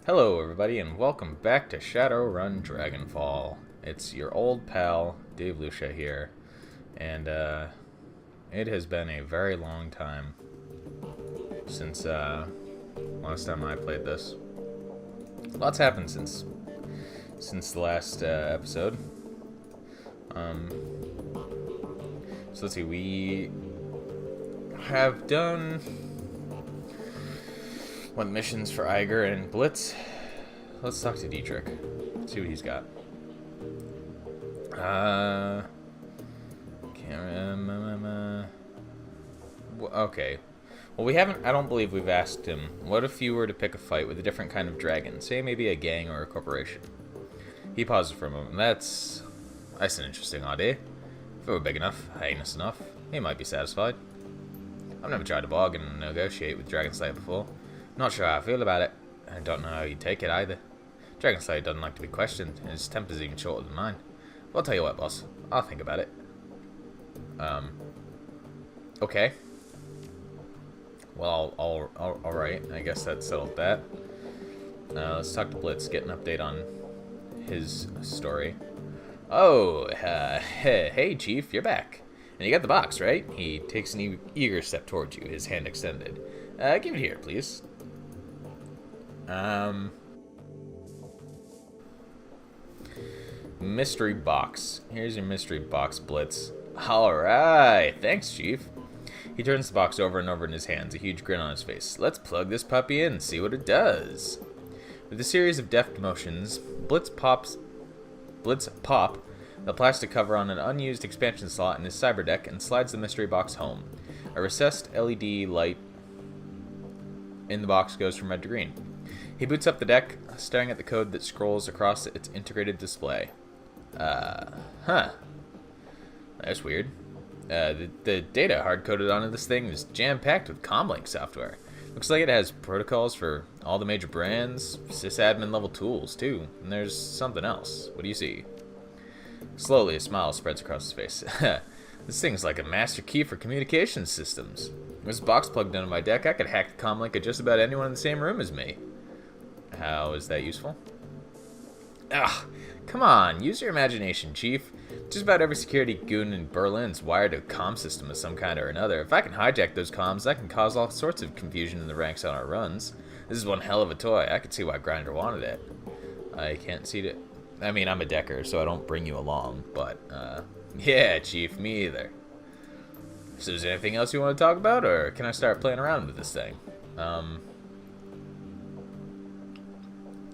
Hello everybody and welcome back to Shadowrun Dragonfall. It's your old pal, Dave Lucia here, and it has been a very long time since last time I played this. Lots happened since the last episode. So let's see, we have done missions for Iger and Blitz. Let's talk to Dietrich. See what he's got. Okay. Well, we haven't. I don't believe we've asked him. What if you were to pick a fight with a different kind of dragon? Say maybe a gang or a corporation. He pauses for a moment. That's an interesting idea. If it were big enough, heinous enough, he might be satisfied. I've never tried to bargain and negotiate with Dragon Slayer before. Not sure how I feel about it. I don't know how you take it either. Dragon Slayer doesn't like to be questioned, and his temper's even shorter than mine. But I'll tell you what, boss. I'll think about it. Okay. Well, alright. I guess that settled that. Let's talk to Blitz, get an update on his story. Oh, hey, Chief, you're back. And you got the box, right? He takes an eager step towards you, his hand extended. Give it here, please. Mystery box. Here's your mystery box, Blitz. Alright, thanks, Chief. He turns the box over and over in his hands, a huge grin on his face. Let's plug this puppy in and see what it does. With a series of deft motions, Blitz pop the plastic cover on an unused expansion slot in his cyber deck and slides the mystery box home. A recessed LED light in the box goes from red to green. He boots up the deck, staring at the code that scrolls across its integrated display. That's weird. The data hard-coded onto this thing is jam-packed with comlink software. Looks like it has protocols for all the major brands, sysadmin-level tools, too. And there's something else. What do you see? Slowly, a smile spreads across his face. This thing's like a master key for communication systems. With this box plugged into my deck, I could hack the comlink of just about anyone in the same room as me. How is that useful? Ugh, come on, use your imagination, Chief. Just about every security goon in Berlin's wired to a comm system of some kind or another. If I can hijack those comms, I can cause all sorts of confusion in the ranks on our runs. This is one hell of a toy. I could see why Grinder wanted it. I can't see it. I mean, I'm a decker, so I don't bring you along, but, yeah, Chief, me either. So is there anything else you want to talk about, or can I start playing around with this thing?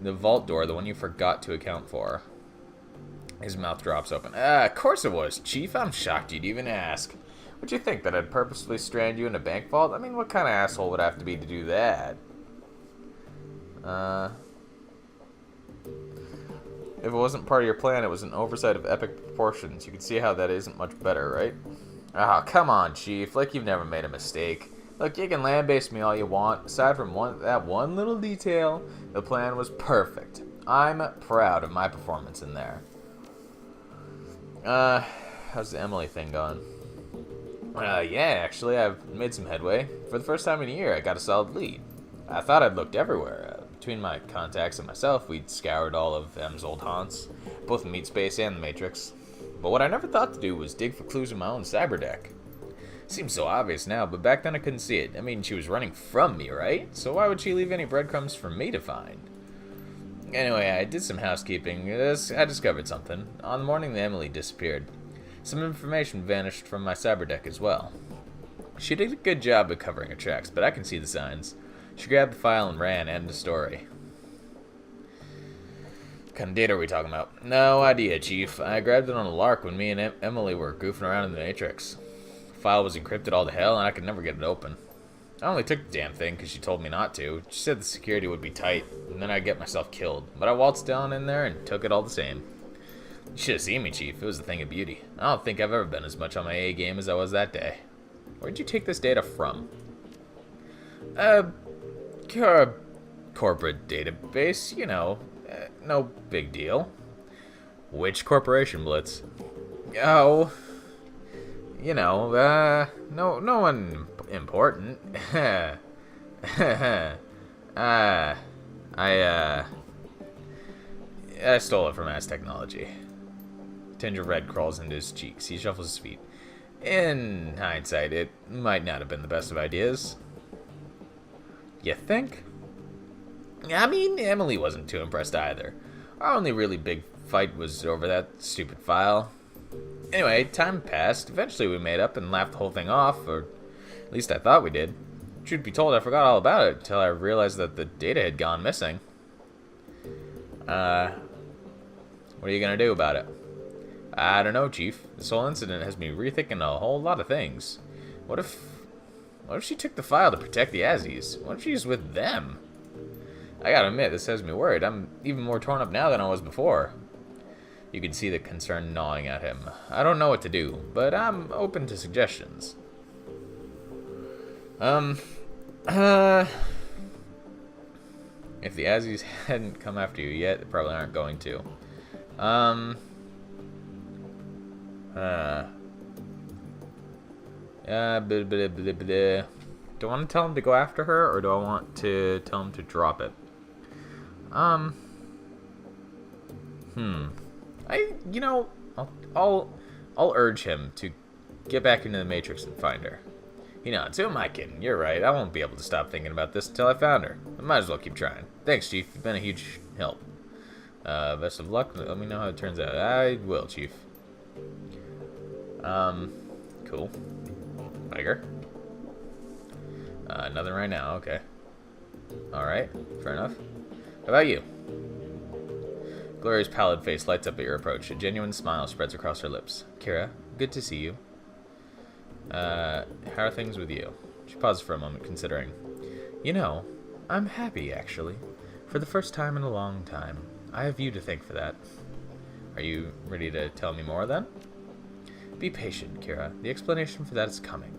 The vault door, the one you forgot to account for. His mouth drops open. Of course it was, Chief. I'm shocked you'd even ask. Would you think that I'd purposefully strand you in a bank vault? I mean, what kind of asshole would I have to be to do that? If it wasn't part of your plan, it was an oversight of epic proportions. You can see how that isn't much better, right? Ah, come on, Chief. Like you've never made a mistake. Look, you can land-base me all you want. Aside from that one little detail, the plan was perfect. I'm proud of my performance in there. How's the Emily thing going? Yeah, actually, I've made some headway. For the first time in a year, I got a solid lead. I thought I'd looked everywhere. Between my contacts and myself, we'd scoured all of M's old haunts, both the meat space and the Matrix. But what I never thought to do was dig for clues in my own cyber deck. Seems so obvious now, but back then I couldn't see it. I mean, she was running from me, right? So why would she leave any breadcrumbs for me to find? Anyway, I did some housekeeping. I discovered something. On the morning that Emily disappeared, some information vanished from my cyber deck as well. She did a good job of covering her tracks, but I can see the signs. She grabbed the file and ran, end of story. What kind of data are we talking about? No idea, Chief. I grabbed it on a lark when me and Emily were goofing around in the Matrix. The file was encrypted all to hell, and I could never get it open. I only took the damn thing because she told me not to. She said the security would be tight, and then I'd get myself killed. But I waltzed down in there and took it all the same. You should have seen me, Chief. It was a thing of beauty. I don't think I've ever been as much on my A game as I was that day. Where'd you take this data from? Corporate database, you know, no big deal. Which corporation, Blitz? Oh, you know, no one important. I stole it from Mass Technology. Tinge of red crawls into his cheeks. He shuffles his feet. In hindsight, it might not have been the best of ideas. You think? I mean, Emily wasn't too impressed either. Our only really big fight was over that stupid file. Anyway, time passed. Eventually we made up and laughed the whole thing off, or at least I thought we did. Truth be told, I forgot all about it until I realized that the data had gone missing. What are you gonna do about it? I don't know, Chief. This whole incident has me rethinking a whole lot of things. What if she took the file to protect the Azzies? What if she's with them? I gotta admit, this has me worried. I'm even more torn up now than I was before. You can see the concern gnawing at him. I don't know what to do, but I'm open to suggestions. If the Azzies hadn't come after you yet, they probably aren't going to. Do I want to tell him to go after her, or do I want to tell him to drop it? I'll urge him to get back into the Matrix and find her. He nods. Who am I kidding? You're right. I won't be able to stop thinking about this until I found her. I might as well keep trying. Thanks, Chief. You've been a huge help. Best of luck. Let me know how it turns out. I will, Chief. Cool. Tiger. Nothing right now. Okay. Alright. Fair enough. How about you? Gloria's pallid face lights up at your approach. A genuine smile spreads across her lips. Kira, good to see you. How are things with you? She pauses for a moment, considering. You know, I'm happy, actually. For the first time in a long time. I have you to thank for that. Are you ready to tell me more, then? Be patient, Kira. The explanation for that is coming.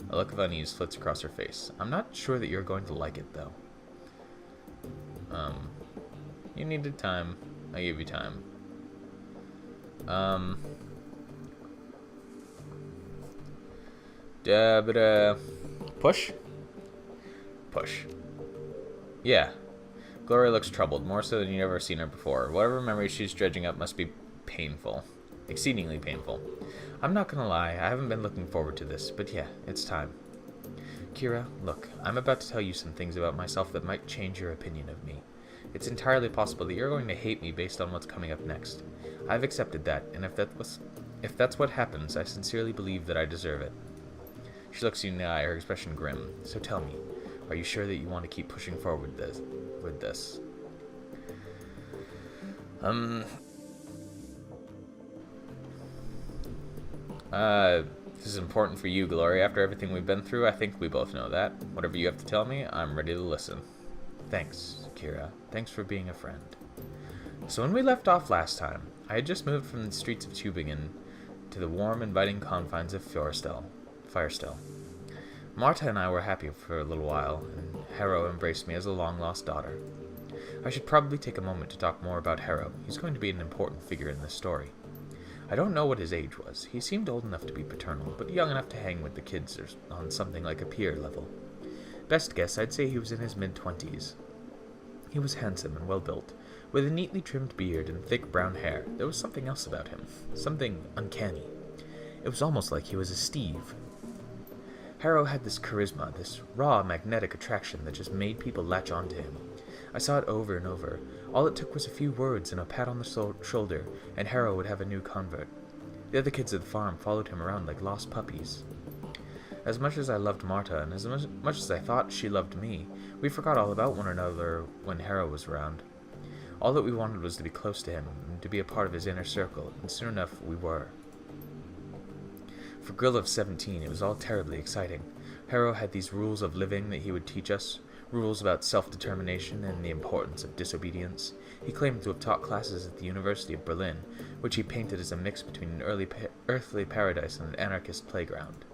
A look of unease flits across her face. I'm not sure that you're going to like it, though. You needed time. I gave you time. Push? Push. Yeah. Gloria looks troubled, more so than you've ever seen her before. Whatever memory she's dredging up must be painful. Exceedingly painful. I'm not gonna lie, I haven't been looking forward to this, but yeah, it's time. Kira, look, I'm about to tell you some things about myself that might change your opinion of me. It's entirely possible that you're going to hate me based on what's coming up next. I've accepted that, and if that's what happens, I sincerely believe that I deserve it. She looks you in the eye, her expression grim. So tell me, are you sure that you want to keep pushing forward with this? This is important for you, Gloria. After everything we've been through, I think we both know that. Whatever you have to tell me, I'm ready to listen. Thanks, Kira. Thanks for being a friend. So when we left off last time, I had just moved from the streets of Tübingen to the warm, inviting confines of Firestell. Marta and I were happy for a little while, and Harrow embraced me as a long-lost daughter. I should probably take a moment to talk more about Harrow. He's going to be an important figure in this story. I don't know what his age was. He seemed old enough to be paternal, but young enough to hang with the kids on something like a peer level. Best guess, I'd say he was in his mid-20s. He was handsome and well-built, with a neatly trimmed beard and thick brown hair. There was something else about him, something uncanny. It was almost like he was a Steve. Harrow had this charisma, this raw, magnetic attraction that just made people latch onto him. I saw it over and over. All it took was a few words and a pat on the shoulder, and Harrow would have a new convert. The other kids at the farm followed him around like lost puppies. As much as I loved Marta, and as much as I thought she loved me, we forgot all about one another when Harrow was around. All that we wanted was to be close to him, and to be a part of his inner circle, and soon enough we were. For a girl of 17, it was all terribly exciting. Harrow had these rules of living that he would teach us, rules about self-determination and the importance of disobedience. He claimed to have taught classes at the University of Berlin, which he painted as a mix between an earthly paradise and an anarchist playground.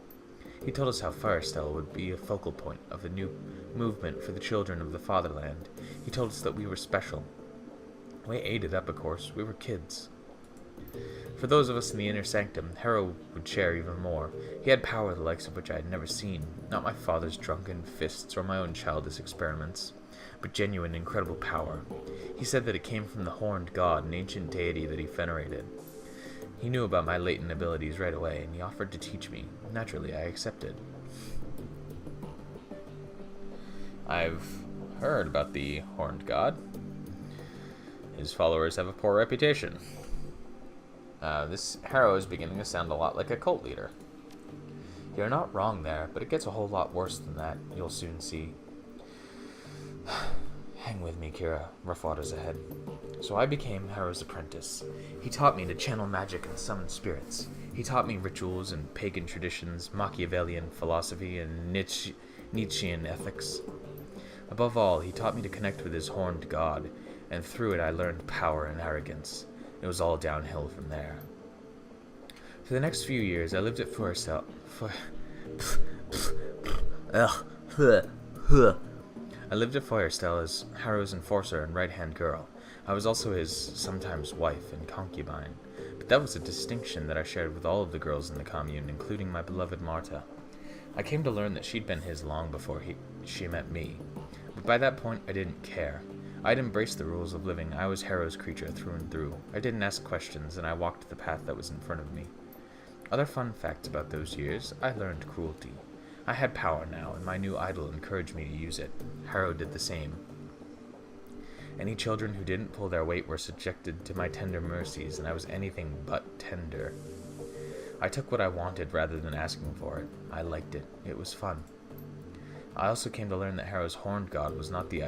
He told us how Firestell would be a focal point of a new movement for the children of the fatherland. He told us that we were special. We ate it up, of course. We were kids. For those of us in the inner sanctum, Harrow would share even more. He had power the likes of which I had never seen, not my father's drunken fists or my own childish experiments. but genuine, incredible power. He said that it came from the horned god, an ancient deity that he venerated. He knew about my latent abilities right away, and he offered to teach me. Naturally, I accepted. I've heard about the horned god. His followers have a poor reputation. This Harrow is beginning to sound a lot like a cult leader. You're not wrong there, but it gets a whole lot worse than that. You'll soon see. Hang with me, Kira. Rough waters ahead. So I became Harrow's apprentice. He taught me to channel magic and summon spirits. He taught me rituals and pagan traditions, Machiavellian philosophy, and Nietzschean ethics. Above all, he taught me to connect with his horned god, and through it I learned power and arrogance. It was all downhill from there. For the next few years, I lived at Forestell. I lived at Forestell as Harrow's enforcer and right-hand girl. I was also his sometimes wife and concubine, but that was a distinction that I shared with all of the girls in the commune, including my beloved Marta. I came to learn that she'd been his long before she met me, but by that point I didn't care. I'd embraced the rules of living. I was Harrow's creature through and through. I didn't ask questions, and I walked the path that was in front of me. Other fun facts about those years: I learned cruelty. I had power now, and my new idol encouraged me to use it. Harrow did the same. Any children who didn't pull their weight were subjected to my tender mercies, and I was anything but tender. I took what I wanted rather than asking for it. I liked it. It was fun. I also came to learn that Harrow's horned god was not the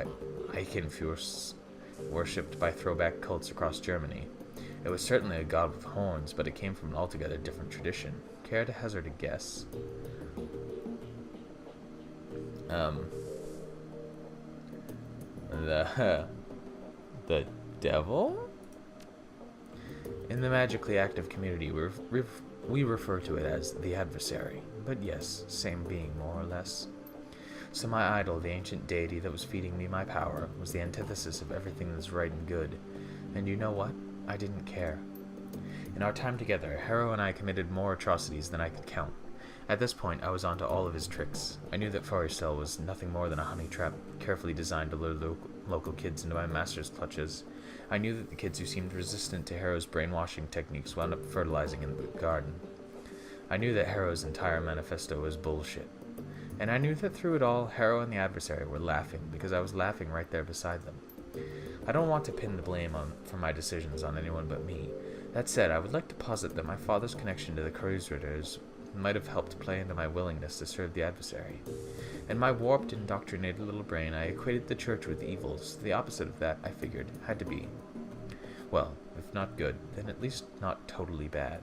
Eichenfürst worshipped by throwback cults across Germany. It was certainly a god with horns, but it came from an altogether different tradition. Care to hazard a guess? The devil? In the magically active community, we refer to it as the adversary. But yes, same being, more or less. So my idol, the ancient deity that was feeding me my power, was the antithesis of everything that's right and good. And you know what? I didn't care. In our time together, Harrow and I committed more atrocities than I could count. At this point, I was onto all of his tricks. I knew that Forestell was nothing more than a honey trap, carefully designed to lure local kids into my master's clutches. I knew that the kids who seemed resistant to Harrow's brainwashing techniques wound up fertilizing in the garden. I knew that Harrow's entire manifesto was bullshit. And I knew that through it all, Harrow and the adversary were laughing, because I was laughing right there beside them. I don't want to pin the blame for my decisions on anyone but me. That said, I would like to posit that my father's connection to the Kreuzritters might have helped play into my willingness to serve the adversary. In my warped, indoctrinated little brain, I equated the church with evils. The opposite of that, I figured, had to be, well, if not good, then at least not totally bad.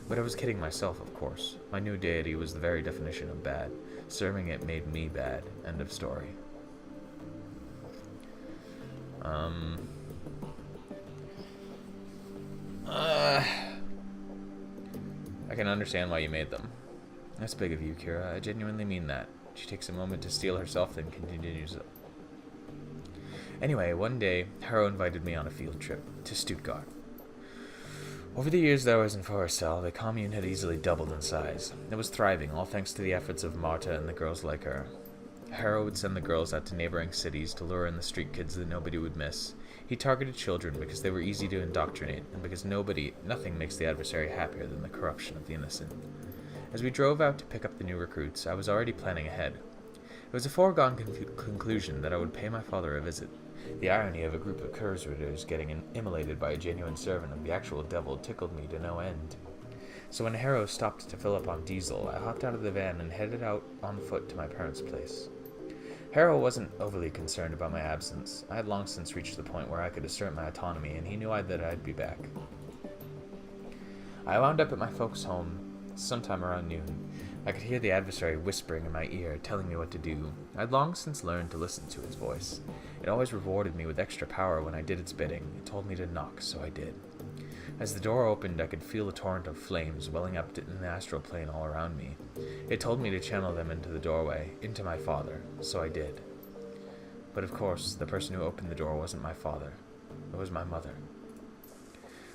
But I was kidding myself, of course. My new deity was the very definition of bad. Serving it made me bad. End of story. I can understand why you made them. That's big of you, Kira. I genuinely mean that. She takes a moment to steel herself, then continues it. Anyway, one day, Harrow invited me on a field trip to Stuttgart. Over the years that I was in Forestell, the commune had easily doubled in size. It was thriving, all thanks to the efforts of Marta and the girls like her. Harrow would send the girls out to neighboring cities to lure in the street kids that nobody would miss. He targeted children because they were easy to indoctrinate, and because nothing makes the adversary happier than the corruption of the innocent. As we drove out to pick up the new recruits, I was already planning ahead. It was a foregone conclusion that I would pay my father a visit. The irony of a group of Kreuzritters getting immolated by a genuine servant of the actual devil tickled me to no end. So when Harrow stopped to fill up on diesel, I hopped out of the van and headed out on foot to my parents' place. Harrow wasn't overly concerned about my absence. I had long since reached the point where I could assert my autonomy, and he knew that I'd be back. I wound up at my folks' home sometime around noon. I could hear the adversary whispering in my ear, telling me what to do. I'd long since learned to listen to its voice. It always rewarded me with extra power when I did its bidding. It told me to knock, so I did. As the door opened, I could feel a torrent of flames welling up in the astral plane all around me. It told me to channel them into the doorway, into my father, so I did. But of course, the person who opened the door wasn't my father. It was my mother.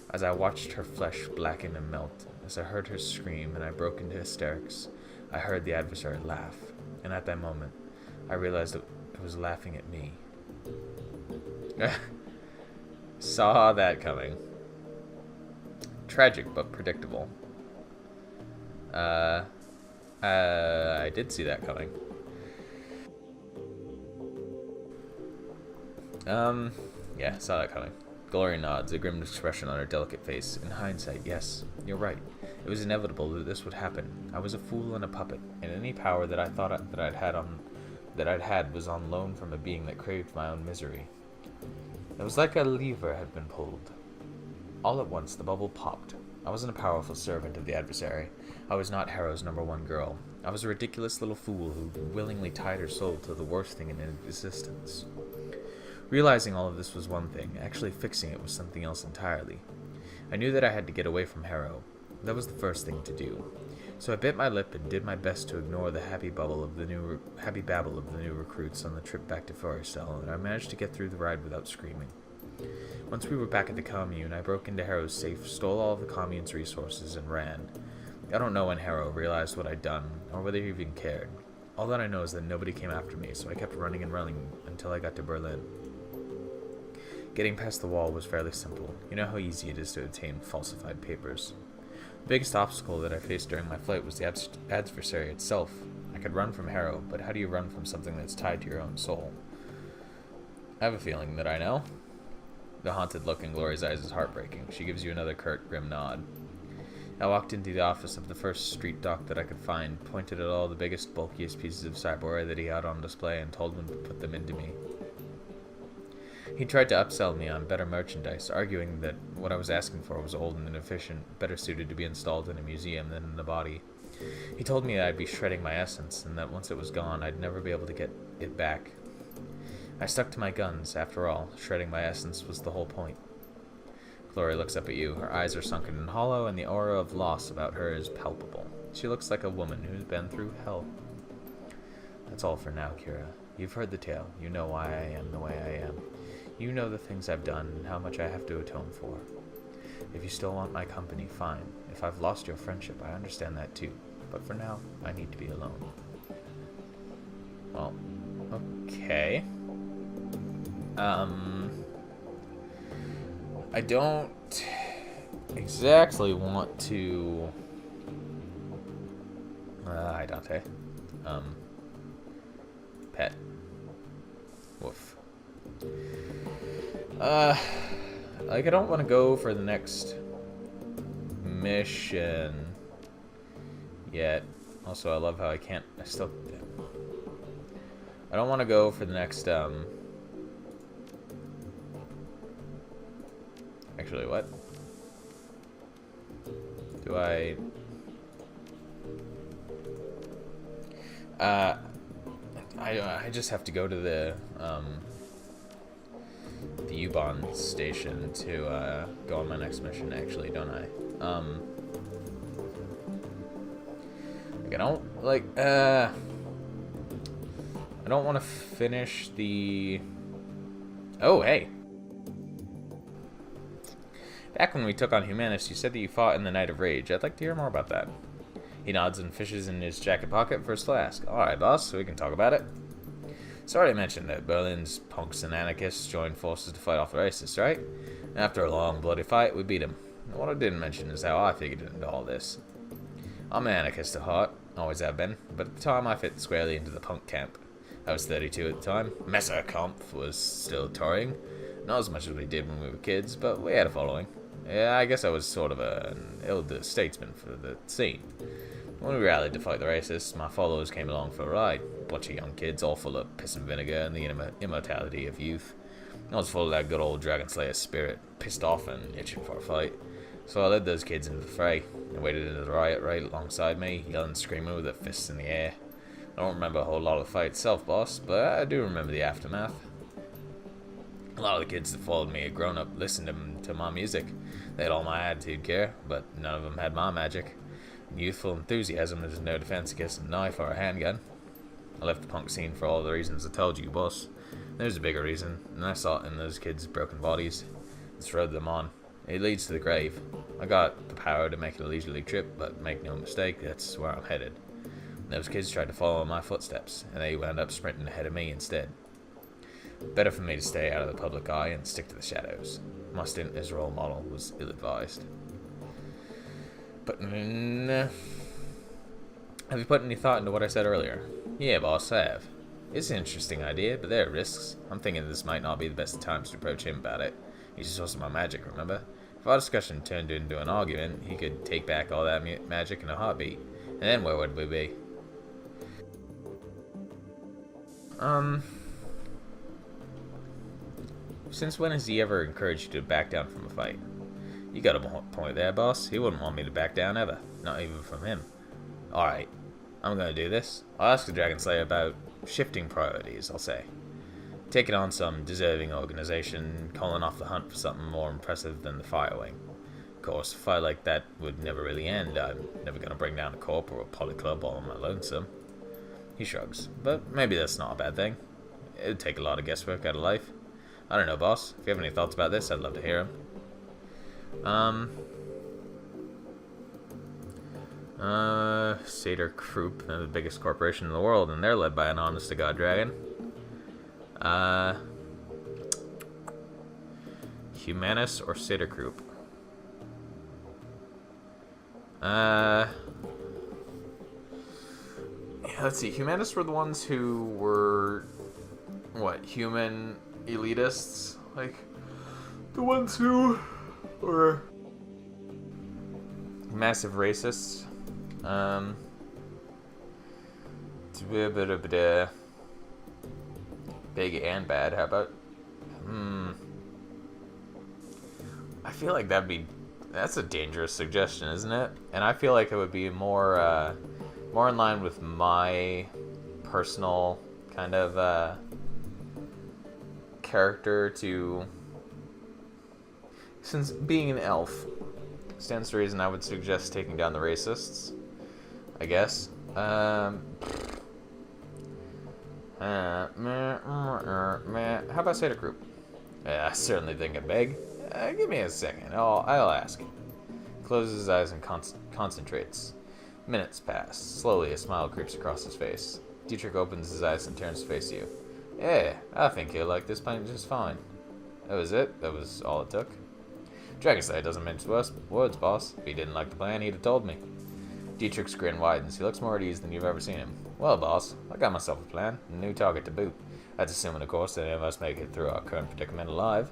As I watched her flesh blacken and melt, as I heard her scream and I broke into hysterics, I heard the adversary laugh, and at that moment, I realized it was laughing at me. Saw that coming. Tragic, but predictable. I did see that coming. Yeah, saw that coming. Glory nods, a grim expression on her delicate face. In hindsight, yes, you're right. It was inevitable that this would happen. I was a fool and a puppet, and any power that I thought that I'd had was on loan from a being that craved my own misery. It was like a lever had been pulled. All at once, the bubble popped. I wasn't a powerful servant of the adversary. I was not Harrow's #1 girl. I was a ridiculous little fool who willingly tied her soul to the worst thing in existence. Realizing all of this was one thing, actually fixing it was something else entirely. I knew that I had to get away from Harrow. That was the first thing to do. So I bit my lip and did my best to ignore the happy babble of the new recruits on the trip back to Forestell, and I managed to get through the ride without screaming. Once we were back at the commune, I broke into Harrow's safe, stole all of the commune's resources, and ran. I don't know when Harrow realized what I'd done, or whether he even cared. All that I know is that nobody came after me, so I kept running and running until I got to Berlin. Getting past the wall was fairly simple. You know how easy it is to obtain falsified papers. The biggest obstacle that I faced during my flight was the adversary itself. I could run from Harrow, but how do you run from something that's tied to your own soul? I have a feeling that I know. The haunted look in Glory's eyes is heartbreaking. She gives you another curt, grim nod. I walked into the office of the first street doc that I could find, pointed at all the biggest, bulkiest pieces of cyberware that he had on display, and told him to put them into me. He tried to upsell me on better merchandise, arguing that what I was asking for was old and inefficient, better suited to be installed in a museum than in the body. He told me that I'd be shredding my essence, and that once it was gone, I'd never be able to get it back. I stuck to my guns. After all, shredding my essence was the whole point. Glory looks up at you. Her eyes are sunken and hollow, and the aura of loss about her is palpable. She looks like a woman who's been through hell. That's all for now, Kira. You've heard the tale. You know why I am the way I am. You know the things I've done and how much I have to atone for. If you still want my company, fine. If I've lost your friendship, I understand that too. But for now, I need to be alone. Well, okay. I don't exactly want to... Hi, Dante. Pet. Woof. Like, I don't want to go for the next mission yet. Also, I love how I don't want to go for the next, actually, what? Do I... I just have to go to the U-Bahn station to, go on my next mission, actually, don't I? Like, I don't, like, I don't want to finish the... Oh, hey! Back when we took on Humanist, you said that you fought in the Night of Rage. I'd like to hear more about that. He nods and fishes in his jacket pocket for his flask. Alright, boss, so we can talk about it. Sorry I mentioned that Berlin's punks and anarchists joined forces to fight off the racists, right? After a long, bloody fight, we beat them. What I didn't mention is how I figured into all this. I'm an anarchist at heart, always have been, but at the time I fit squarely into the punk camp. I was 32 at the time. Messerkampf was still touring. Not as much as we did when we were kids, but we had a following. Yeah, I guess I was sort of an elder statesman for the scene. When we rallied to fight the racists, my followers came along for a ride. A bunch of young kids, all full of piss and vinegar and the immortality of youth. I was full of that good old Dragon Slayer spirit, pissed off and itching for a fight. So I led those kids into the fray. They waded into the riot right alongside me, yelling and screaming with their fists in the air. I don't remember a whole lot of the fight itself, boss, but I do remember the aftermath. A lot of the kids that followed me had grown up listening to my music. They had all my attitude care, but none of them had my magic. Youthful enthusiasm is no defense against a knife or a handgun. I left the punk scene for all the reasons I told you, boss. There's a bigger reason, and I saw it in those kids' broken bodies. It's rode them on. It leads to the grave. I got the power to make it a leisurely trip, but make no mistake, that's where I'm headed. Those kids tried to follow in my footsteps, and they wound up sprinting ahead of me instead. Better for me to stay out of the public eye and stick to the shadows. My stint as role model was ill-advised. But, have you put any thought into what I said earlier? Yeah, boss, I have. It's an interesting idea, but there are risks. I'm thinking this might not be the best of times to approach him about it. He's just also my magic, remember? If our discussion turned into an argument, he could take back all that magic in a heartbeat. And then where would we be? Since when has he ever encouraged you to back down from a fight? You got a point there, boss. He wouldn't want me to back down ever. Not even from him. Alright, I'm gonna do this. I'll ask the Dragon Slayer about shifting priorities, I'll say. Taking on some deserving organization, calling off the hunt for something more impressive than the Fire Wing. Of course, a fight like that would never really end. I'm never gonna bring down a corp or a polyclub all on my lonesome. He shrugs, but maybe that's not a bad thing. It'd take a lot of guesswork out of life. I don't know, boss. If you have any thoughts about this, I'd love to hear them. Seder Krupp, they're the biggest corporation in the world, and they're led by an honest-to-God dragon. Humanus or Seder Krupp? Yeah, let's see. Humanus were the ones who were, what, human elitists? Like, the ones who were massive racists. Big and bad. How about? I feel like that's a dangerous suggestion, isn't it? And I feel like it would be more in line with my personal kind of character to. Since being an elf stands to reason, I would suggest taking down the racists, I guess. How about Seder Group? Yeah, I certainly think it big. Give me a second. I'll ask. He closes his eyes and concentrates. Minutes pass. Slowly, a smile creeps across his face. Dietrich opens his eyes and turns to face you. Yeah, I think he'll like this plan just fine. That was it? That was all it took? Dragonfall doesn't mince words, boss. If he didn't like the plan, he'd have told me. Dietrich's grin widens. He looks more at ease than you've ever seen him. Well, boss, I got myself a plan. A new target to boot. That's assuming, of course, that any of us make it through our current predicament alive.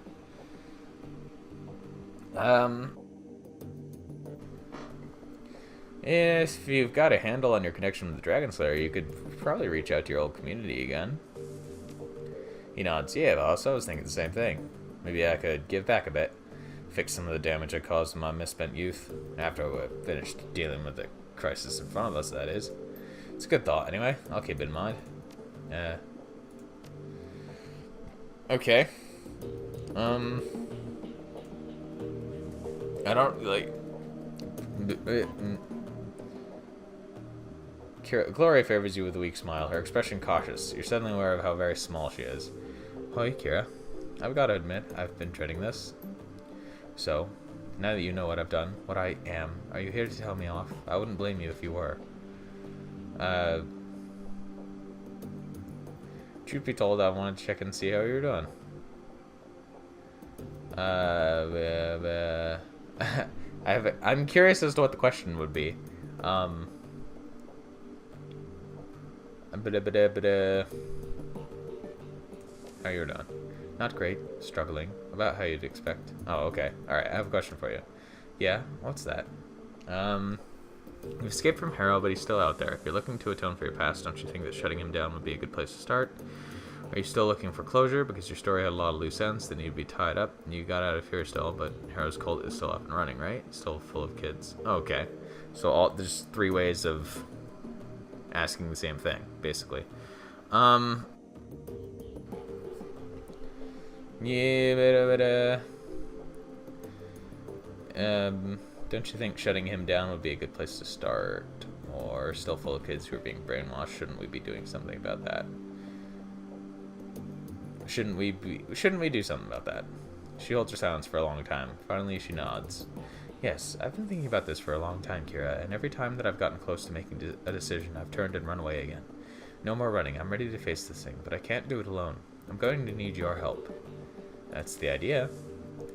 If you've got a handle on your connection with the Dragon Slayer, you could probably reach out to your old community again. He nods. Yeah, boss, I was thinking the same thing. Maybe I could give back a bit. Fix some of the damage I caused in my misspent youth. After we're finished dealing with the crisis in front of us, that is. It's a good thought, anyway. I'll keep it in mind. Okay. I don't, like... Gloria favors you with a weak smile, her expression cautious. You're suddenly aware of how very small she is. Hoi, Kira. I've got to admit, I've been treading this. So, now that you know what I've done, what I am, are you here to tell me off? I wouldn't blame you if you were. Truth be told, I wanted to check and see how you're doing. I'm curious as to what the question would be. How you're doing? Not great. Struggling. About how you'd expect. Oh, okay. Alright, I have a question for you. Yeah? What's that? You've escaped from Harrow, but he's still out there. If you're looking to atone for your past, don't you think that shutting him down would be a good place to start? Are you still looking for closure? Because your story had a lot of loose ends that need to be tied up. You got out of here still, but Harrow's cult is still up and running, right? Still full of kids. Okay. So there's 3 ways of asking the same thing, basically. Yeah, don't you think shutting him down would be a good place to start? Or still full of kids who are being brainwashed? Shouldn't we be doing something about that? Shouldn't we do something about that? She holds her silence for a long time. Finally, she nods. Yes, I've been thinking about this for a long time, Kira, and every time that I've gotten close to making a decision, I've turned and run away again. No more running. I'm ready to face this thing, but I can't do it alone. I'm going to need your help. That's the idea.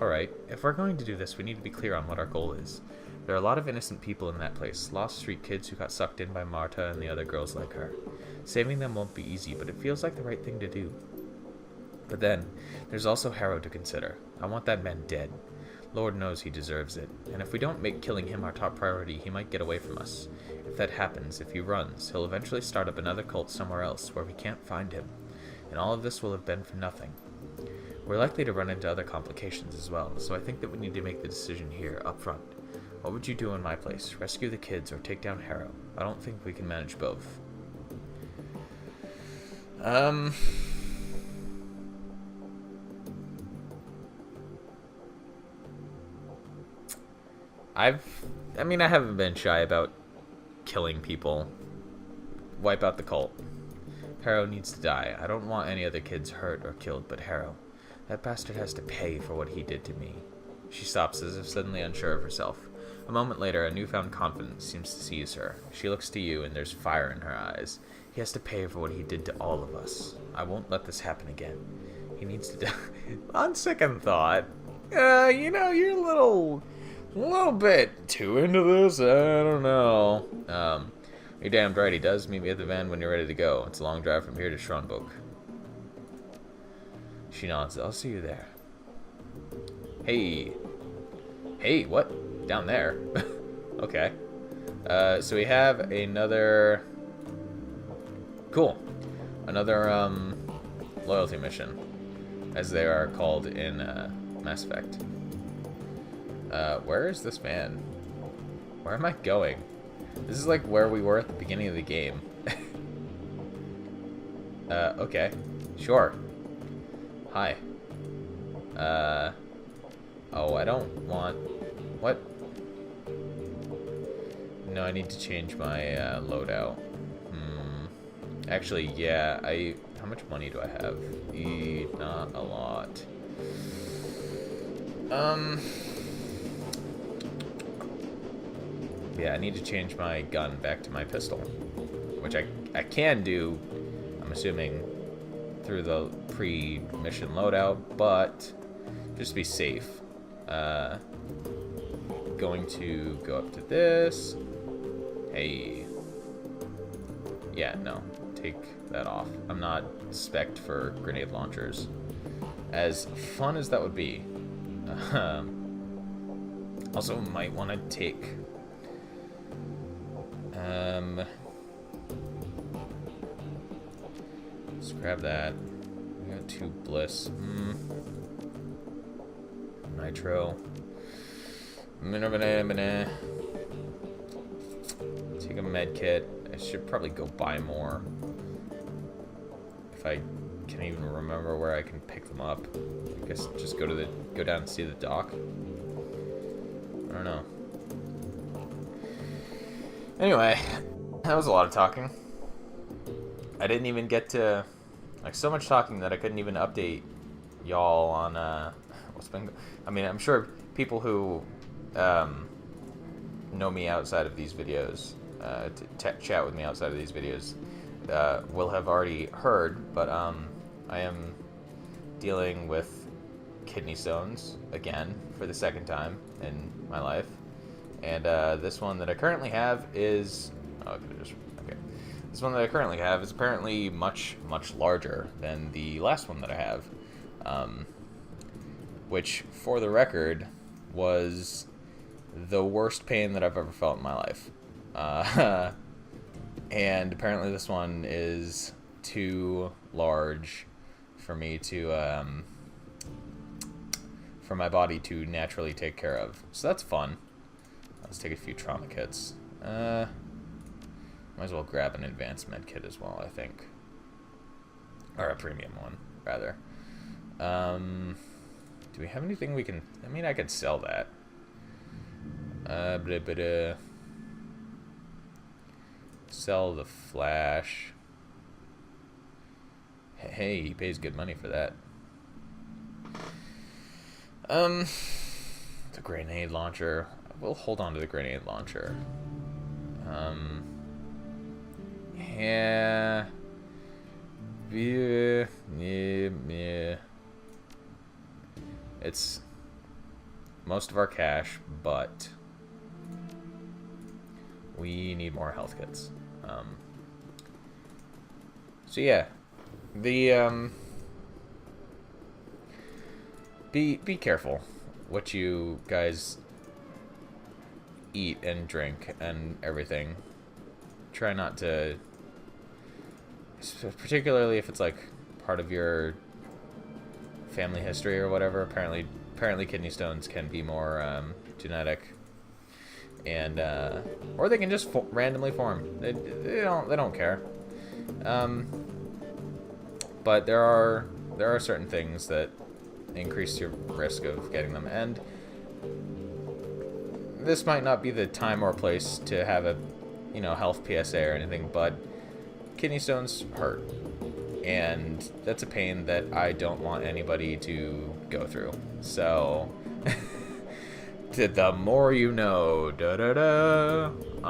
Alright, if we're going to do this, we need to be clear on what our goal is. There are a lot of innocent people in that place, lost street kids who got sucked in by Marta and the other girls like her. Saving them won't be easy, but it feels like the right thing to do. But then, there's also Harrow to consider. I want that man dead. Lord knows he deserves it, and if we don't make killing him our top priority, he might get away from us. If that happens, if he runs, he'll eventually start up another cult somewhere else where we can't find him, and all of this will have been for nothing. We're likely to run into other complications as well, so I think that we need to make the decision here, up front. What would you do in my place? Rescue the kids or take down Harrow? I don't think we can manage both. I haven't been shy about killing people. Wipe out the cult. Harrow needs to die. I don't want any other kids hurt or killed but Harrow. That bastard has to pay for what he did to me. She stops as if suddenly unsure of herself. A moment later, a newfound confidence seems to seize her. She looks to you and there's fire in her eyes. He has to pay for what he did to all of us. I won't let this happen again. He needs to die. On second thought, you're a little bit too into this. I don't know. You're damned right. He does. Meet me at the van when you're ready to go. It's a long drive from here to Schronburg. She nods. I'll see you there. Hey, what? Down there? Okay. So we have another. Cool. Another loyalty mission, as they are called in Mass Effect. Where is this van? Where am I going? This is like where we were at the beginning of the game. Okay. Sure. Hi. Oh, I don't want... What? No, I need to change my loadout. Actually, yeah, how much money do I have? Not a lot. Yeah, I need to change my gun back to my pistol, which I can do, I'm assuming, through the pre-mission loadout, but just to be safe, going to go up to this. Hey. Yeah, no. Take that off. I'm not spec'd for grenade launchers. As fun as that would be. Also, might want to take... let's grab that. We got 2 bliss. Nitro. Take a med kit. I should probably go buy more. If I can even remember where I can pick them up. I guess just go down and see the dock. I don't know. Anyway, that was a lot of talking. I didn't even get to, like, so much talking that I couldn't even update y'all on what's been. I mean, I'm sure people who know me outside of these videos, chat with me outside of these videos, will have already heard. But I am dealing with kidney stones again for the second time in my life. And this one that I currently have is... Oh, I could have just... Okay. This one that I currently have is apparently much, much larger than the last one that I have. Which, for the record, was the worst pain that I've ever felt in my life. And apparently this one is too large for me to... for my body to naturally take care of. So that's fun. Let's take a few trauma kits. Might as well grab an advanced med kit as well, I think. Or a premium one, rather. Do we have anything we can... I mean, I could sell that. Sell the flash. Hey, he pays good money for that. The grenade launcher. We'll hold on to the grenade launcher. Yeah. Yeah, yeah. It's most of our cash, but we need more health kits. So yeah, the be careful what you guys eat and drink and everything. Try not to, particularly if it's like part of your family history or whatever. Apparently kidney stones can be more genetic, and or they can just randomly form. They don't care. But there are certain things that increase your risk of getting them, and this might not be the time or place to have a health PSA or anything, but kidney stones hurt, and that's a pain that I don't want anybody to go through. So the more you know.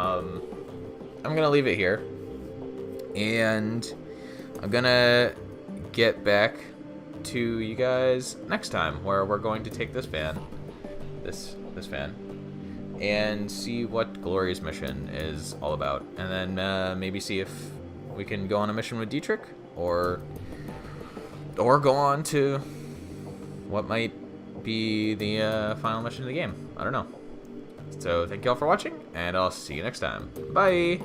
I'm gonna leave it here, and I'm gonna get back to you guys next time, where we're going to take this van, this van, and see what Gloria's mission is all about, and then maybe see if we can go on a mission with Dietrich, or go on to what might be the final mission of the game. I don't know. So thank you all for watching, and I'll see you next time. Bye!